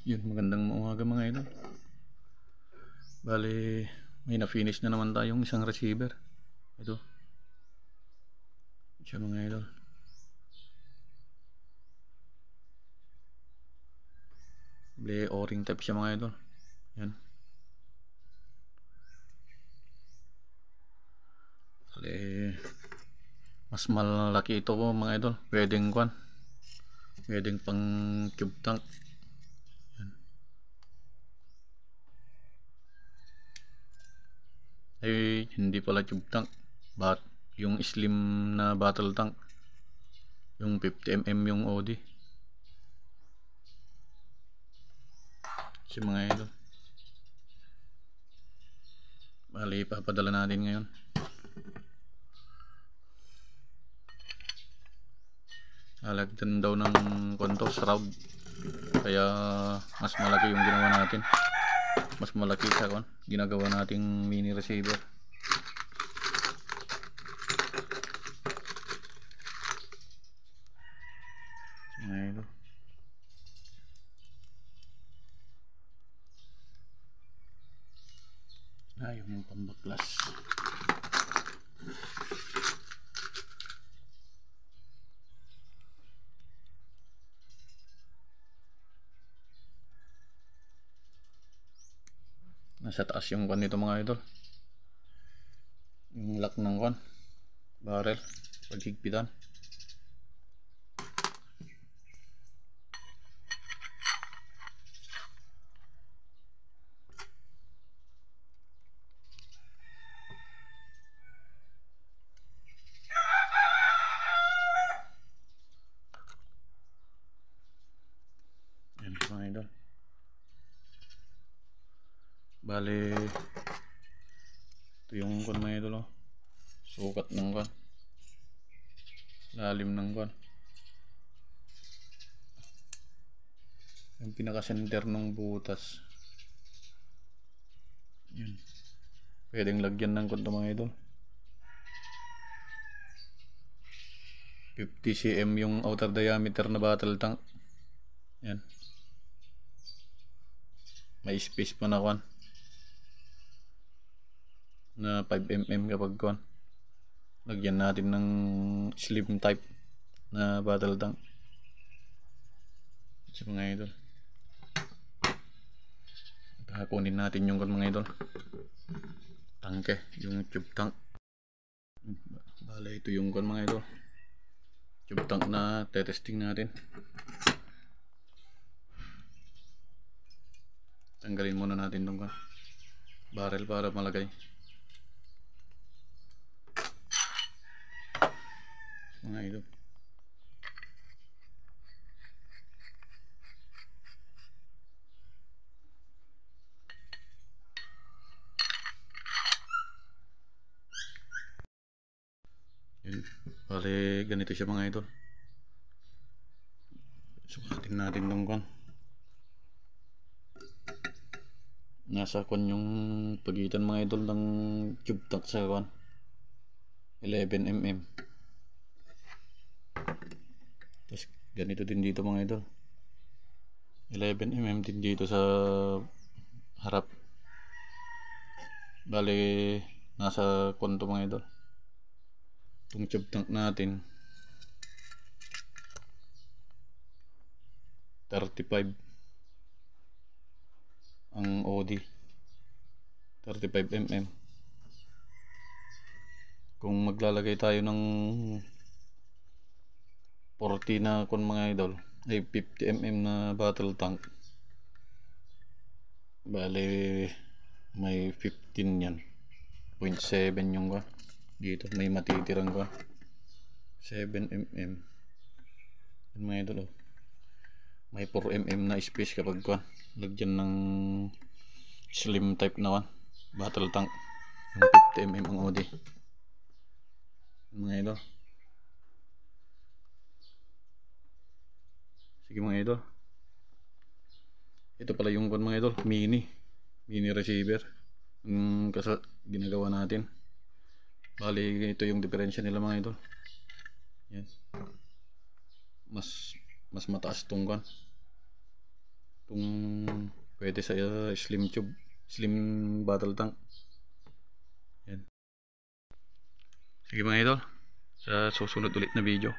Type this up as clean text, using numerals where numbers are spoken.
Yun, magandang umaga mga idol. Bali, may na-finish na naman tayong isang receiver. Ito. Siya mga idol. Bali, o-ring type siya mga idol. Yan. Bali, mas malaki ito po mga idol. Pwedeng pang tube tank. Yan. Ay, hindi pala tube tank. Yung slim na battle tank. Yung 50mm yung OD. Si mga idol. Bali, ipapadala natin ngayon. Lalagdan daw ng konto shroud, kaya mas malaki yung ginawa natin, mas malaki sa ginagawa nating mini receiver. Ayun. Yung pambaklas. Nasa taas yung nito mga idol, yung lock ng barrel paghigpitan. Yan mga idol. Bale, ito yung mga idol, sukat ng lalim ng yung pinaka center ng butas. Yun, pwedeng lagyan ng mga idol. 50 cm yung outer diameter na battle tank. Yan, may space pa na na 5mm kapag lagyan natin ng slim type na battle tank. So mga idol, kunin natin yung mga idol, tangke, yung tube tank. Bale, ito yung mga idol, tube tank na testing natin. Tanggalin muna natin itong barrel para malagay. Mga idol, yun. Bale, ganito siya mga idol. Sukatin natin itong nasa yung pagitan mga idol ng tube tank sa 11mm. Tapos ganito din dito mga idol, 11mm din dito sa harap. Bale, nasa to mga idol, itong tube tank natin 35 ang OD, 35mm. Kung maglalagay tayo ng 40 na mga idol, ay 50mm na battle tank, bale may 15 yan, 0.7 yung dito, may matitirang 7mm. Yan mga idol, may 4mm na space kapag lagyan ng slim type na battle tank, yung 50mm ang OD. Mga idol, sige mga idol, ito pala yung mga idol, mini receiver ginagawa natin. Bali, ito yung diferensya nila mga idol. Yan, mas mataas tong Kung pwede sa slim tube, slim bottle tank. Yan. Sige mga idol, sa susunod ulit na video